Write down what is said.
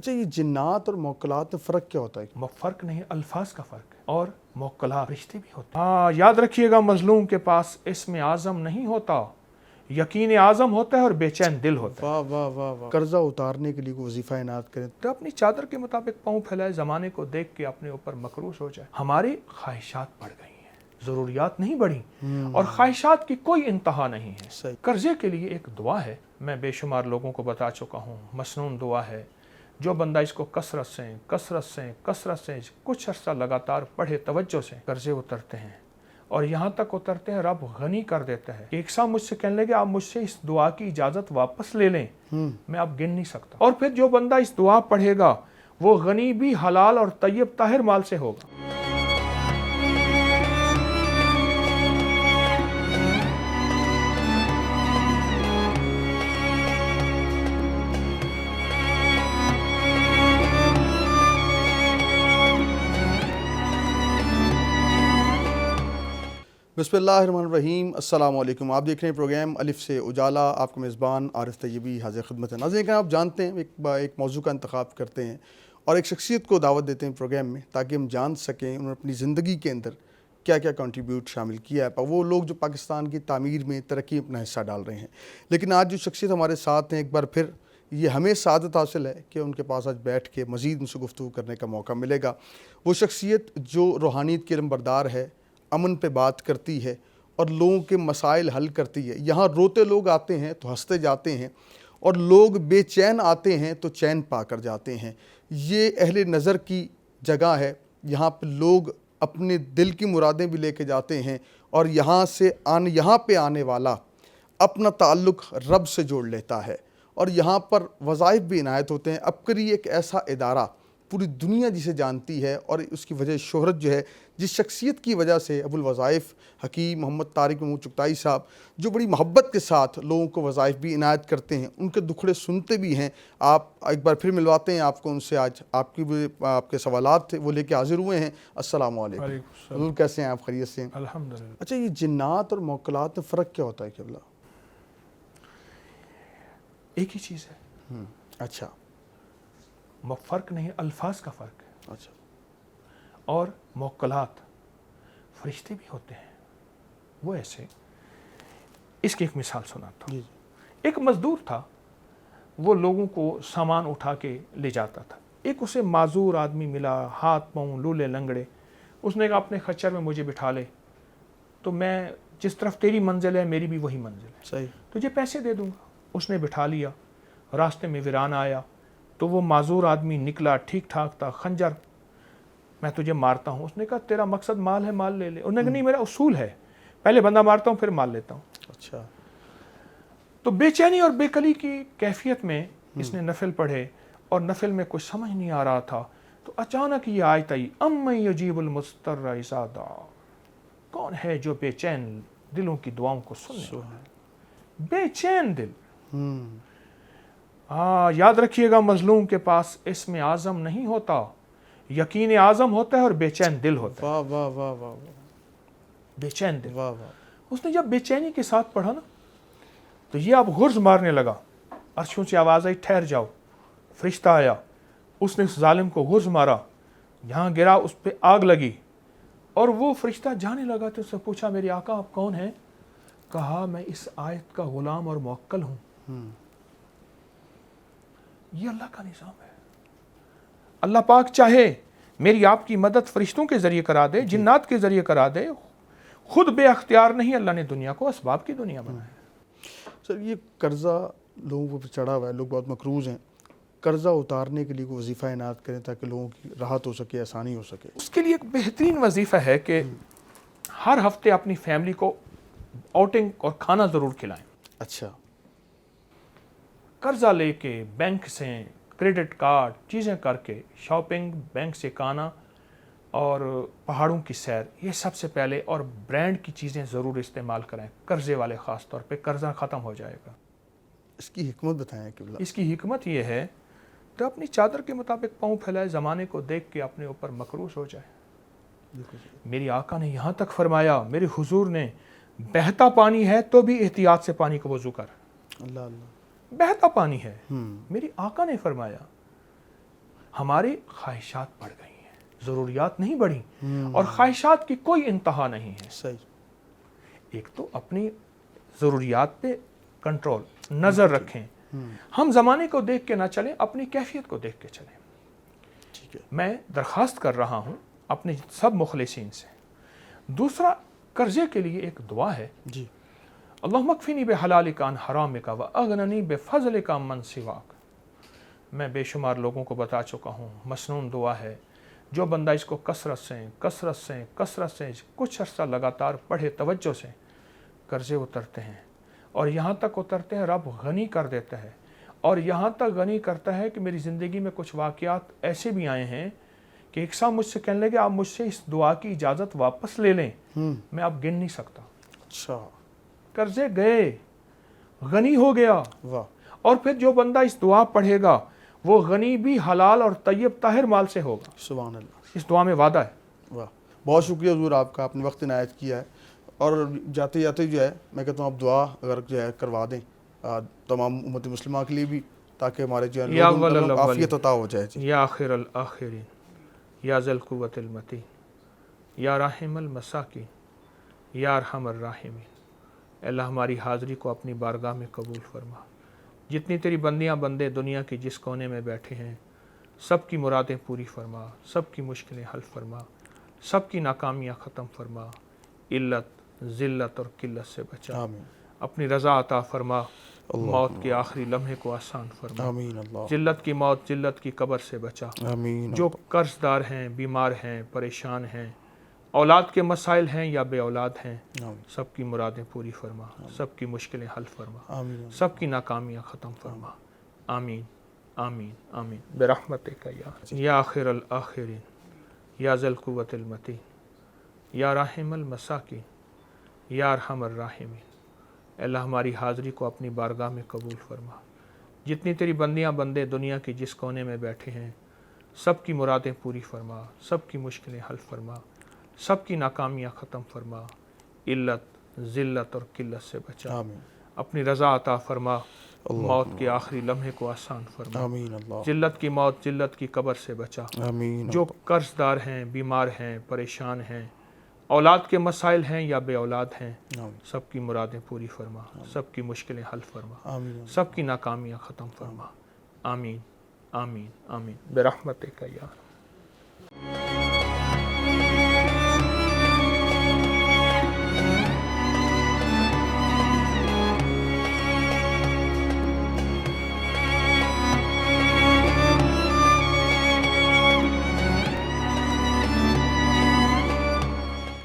اچھا، یہ جنات اور موکلات میں فرق کیا ہوتا ہے؟ فرق نہیں، الفاظ کا فرق ہے، اور موکلات فرشتے بھی ہوتے ہیں۔ ہاں، یاد رکھیے گا، مظلوم کے پاس اسم اعظم نہیں ہوتا، یقین اعظم ہوتا ہے اور بے چین دل ہوتا ہے۔ واہ واہ واہ واہ۔ قرضہ اتارنے کے لیے کوئی وظیفہ عنایت کریں تو اپنی چادر کے مطابق پاؤں پھیلائے، زمانے کو دیکھ کے اپنے اوپر مکروس ہو جائے۔ ہماری خواہشات بڑھ گئی ہیں، ضروریات نہیں بڑھی، اور خواہشات کی کوئی انتہا نہیں ہے۔ صحیح۔ قرضے کے لیے ایک دعا ہے، میں بے شمار لوگوں کو بتا چکا ہوں، مسنون دعا ہے۔ جو بندہ اس کو کثرت سے کچھ عرصہ لگاتار پڑھے، توجہ سے، قرضے اترتے ہیں، اور یہاں تک اترتے ہیں رب غنی کر دیتا ہے۔ ایک صاحب مجھ سے کہنے لگے، آپ مجھ سے اس دعا کی اجازت واپس لے لیں، میں اب گن نہیں سکتا۔ اور پھر جو بندہ اس دعا پڑھے گا وہ غنی بھی حلال اور طیب طاہر مال سے ہوگا۔ بسم اللہ الرحمن الرحیم۔ السلام علیکم، آپ دیکھ رہے ہیں پروگرام الف سے اجالا، آپ کا میزبان عارف طیبی حاضر خدمت ہے۔ ناظرین، آپ جانتے ہیں ایک موضوع کا انتخاب کرتے ہیں اور ایک شخصیت کو دعوت دیتے ہیں پروگرام میں، تاکہ ہم جان سکیں انہوں نے اپنی زندگی کے اندر کیا کیا کنٹریبیوٹ شامل کیا ہے، وہ لوگ جو پاکستان کی تعمیر میں ترقی اپنا حصہ ڈال رہے ہیں۔ لیکن آج جو شخصیت ہمارے ساتھ ہیں، ایک بار پھر یہ ہمیں سعادت حاصل ہے کہ ان کے پاس آج بیٹھ کے مزید ان سے گفتگو کرنے کا موقع ملے گا۔ وہ شخصیت جو روحانیت کی علمبردار ہے، امن پہ بات کرتی ہے اور لوگوں کے مسائل حل کرتی ہے۔ یہاں روتے لوگ آتے ہیں تو ہنستے جاتے ہیں، اور لوگ بے چین آتے ہیں تو چین پا کر جاتے ہیں۔ یہ اہل نظر کی جگہ ہے، یہاں پہ لوگ اپنے دل کی مرادیں بھی لے کے جاتے ہیں، اور یہاں پہ آنے والا اپنا تعلق رب سے جوڑ لیتا ہے، اور یہاں پر وظائف بھی عنایت ہوتے ہیں۔ عبقری ایک ایسا ادارہ پوری دنیا جسے جانتی ہے، اور اس کی وجہ شہرت جو ہے، جس شخصیت کی وجہ سے ابو الوظائف حکیم محمد طارق محمود چغتائی صاحب، جو بڑی محبت کے ساتھ لوگوں کو وظائف بھی عنایت کرتے ہیں، ان کے دکھڑے سنتے بھی ہیں۔ آپ ایک بار پھر ملواتے ہیں آپ کو ان سے، آج آپ کے سوالات تھے وہ لے کے حاضر ہوئے ہیں۔ السلام علیکم حضور، کیسے ہیں آپ؟ خیریت سے ہیں؟ الحمدللہ۔ اچھا، یہ جنات اور موکلات میں فرق کیا ہوتا ہے قبلہ؟ ایک ہی چیز ہے۔ اچھا، فرق نہیں، الفاظ کا فرق ہے۔ اچھا، اور موکلات فرشتے بھی ہوتے ہیں، وہ ایسے، اس کی ایک مثال سناتا ہوں۔ ایک مزدور تھا، وہ لوگوں کو سامان اٹھا کے لے جاتا تھا۔ ایک اسے معذور آدمی ملا، ہاتھ پاؤں لولے لنگڑے۔ اس نے کہا اپنے خچر میں مجھے بٹھا لے، تو میں جس طرف تیری منزل ہے میری بھی وہی منزل ہے، صحیح، تجھے پیسے دے دوں گا۔ اس نے بٹھا لیا، راستے میں ویران آیا تو وہ معذور آدمی نکلا، ٹھیک ٹھاک تھا، خنجر، میں تجھے مارتا ہوں۔ اس نے کہا تیرا مقصد مال ہے، مال لے لے۔ انہوں نے کہا نہیں، میرا اصول ہے، پہلے بندہ مارتا ہوں پھر مال لیتا ہوں۔ اچھا، تو بے چینی اور بے قلی کی کیفیت میں اس نے نفل پڑھے، اور نفل میں کچھ سمجھ نہیں آ رہا تھا، تو اچانک یہ آیت آئی، امن یجیب المضطر اذا دعا، کون ہے جو بے چین دلوں کی دعاؤں کو سننے والا ہے؟ بے چین دل۔ ہاں، یاد رکھیے گا، مظلوم کے پاس اسم اعظم نہیں ہوتا، یقین اعظم ہوتا ہے اور بے چین دل ہوتا ہے۔ واہ واہ واہ واہ، بے چین دل۔ واہ واہ۔ اس نے جب بے چینی کے ساتھ پڑھا نا، تو یہ اب غرز مارنے لگا، عرشوں سے آواز آئی ٹھہر جاؤ۔ فرشتہ آیا، اس نے اس ظالم کو غرز مارا، جہاں گرا اس پہ آگ لگی، اور وہ فرشتہ جانے لگا تو اس سے پوچھا میرے آقا آپ کون ہیں؟ کہا میں اس آیت کا غلام اور موکل ہوں۔ یہ اللہ کا نظام ہے۔ اللہ پاک چاہے میری آپ کی مدد فرشتوں کے ذریعے کرا دے، جنات کے ذریعے کرا دے، خود بے اختیار نہیں، اللہ نے دنیا کو اسباب کی دنیا بنایا ہے۔ سر، یہ قرضہ لوگوں پر چڑھا ہوا ہے، لوگ بہت مقروض ہیں، قرضہ اتارنے کے لیے کوئی وظیفہ عنایت کریں تاکہ لوگوں کی راحت ہو سکے، آسانی ہو سکے؟ اس کے لیے ایک بہترین وظیفہ ہے کہ ہر ہفتے اپنی فیملی کو آؤٹنگ اور کھانا ضرور کھلائیں۔ اچھا، قرضہ لے کے بینک سے، کریڈٹ کارڈ چیزیں کر کے، شاپنگ، بینک سے کھانا اور پہاڑوں کی سیر، یہ سب سے پہلے، اور برانڈ کی چیزیں ضرور استعمال کریں، قرضے والے خاص طور پہ، قرضہ ختم ہو جائے گا۔ اس کی حکمت بتائیں قبلہ۔ اس کی حکمت یہ ہے کہ اپنی چادر کے مطابق پاؤں پھیلائے، زمانے کو دیکھ کے اپنے اوپر مکروس ہو جائے۔ میری آقا نے یہاں تک فرمایا، میرے حضور نے، بہتا پانی ہے تو بھی احتیاط سے پانی کو وضو کر۔ اللہ اللہ، بہتا پانی ہے، میری آقا نے فرمایا ہماری خواہشات بڑھ گئی ہیں، ضروریات نہیں بڑھی، اور خواہشات کی کوئی انتہا نہیں ہے۔ صحیح۔ ایک تو اپنی ضروریات پہ کنٹرول، نظر رکھیں، ہم زمانے کو دیکھ کے نہ چلیں، اپنی کیفیت کو دیکھ کے چلیں۔ ٹھیک ہے۔ میں درخواست کر رہا ہوں اپنے سب مخلصین سے۔ دوسرا، قرضے کے لیے ایک دعا ہے، جی۔ اللہم اکفنی بحلالک عن حرامک واغننی بفضلک عمن سواک۔ میں بے شمار لوگوں کو بتا چکا ہوں، مسنون دعا ہے، جو بندہ اس کو کثرت سے کچھ عرصہ لگاتار پڑھے، توجہ سے، قرضے اترتے ہیں، اور یہاں تک اترتے ہیں رب غنی کر دیتا ہے، اور یہاں تک غنی کرتا ہے کہ میری زندگی میں کچھ واقعات ایسے بھی آئے ہیں کہ ایک صاحب مجھ سے کہنے لگے آپ مجھ سے اس دعا کی اجازت واپس لے لیں، میں اب گن نہیں سکتا۔ اچھا۔ قرضے گئے، غنی ہو گیا، واہ۔ اور پھر جو بندہ اس دعا پڑھے گا وہ غنی بھی حلال اور طیب طاہر مال سے ہوگا۔ سبحان اللہ۔ اس دعا میں وعدہ ہے۔ واہ، بہت شکریہ حضور آپ کا، آپ نے وقت عنایت کیا ہے، اور جاتے جاتے جو ہے میں کہتا ہوں آپ دعا اگر جو ہے کروا دیں تمام امت مسلمہ کے لیے بھی، تاکہ ہمارے جو ہے لوگوں کو عافیت عطا ہو جائے۔ یا آخر الآخرین، یا ذی القوۃ المتین، یا راحم المساکین، یا ارحم الراحمین۔ اللہ ہماری حاضری کو اپنی بارگاہ میں قبول فرما۔ جتنی تیری بندیاں بندے دنیا کی جس کونے میں بیٹھے ہیں، سب کی مرادیں پوری فرما، سب کی مشکلیں حل فرما، سب کی ناکامیاں ختم فرما، علت، ذلت اور قلت سے بچا، آمین۔ اپنی رضا عطا فرما، موت کے آخری لمحے کو آسان فرما، آمین اللہ۔ ذلت کی موت، ذلت کی قبر سے بچا۔ آمین۔ جو قرض دار ہیں، بیمار ہیں، پریشان ہیں، اولاد کے مسائل ہیں یا بے اولاد ہیں، آمین۔ سب کی مرادیں پوری فرما، سب کی مشکلیں حل فرما، آمین۔ سب کی ناکامیاں ختم فرما۔ آمین آمین آمین برحمتک یا آخر الآخرین، یا ذی القوۃ المتین، یا راحم المساکین، یا ارحم الراحمین۔ اللہ ہماری حاضری کو اپنی بارگاہ میں قبول فرما۔ جتنی تیری بندیاں بندے دنیا کی جس کونے میں بیٹھے ہیں، سب کی مرادیں پوری فرما، سب کی مشکلیں حل فرما، سب کی ناکامیاں ختم فرما، علت، ذلت اور قلت سے بچا، آمین۔ اپنی رضا عطا فرما، موت کے آخری لمحے کو آسان فرما، آمین اللہ۔ ذلت کی موت، ذلت کی قبر سے بچا۔ آمین۔ جو قرض دار ہیں، بیمار ہیں، پریشان ہیں، اولاد کے مسائل ہیں یا بے اولاد ہیں، آمین۔ سب کی مرادیں پوری فرما، سب کی مشکلیں حل فرما، آمین۔ سب کی ناکامیاں ختم فرما۔ آمین آمین آمین برحمتک یا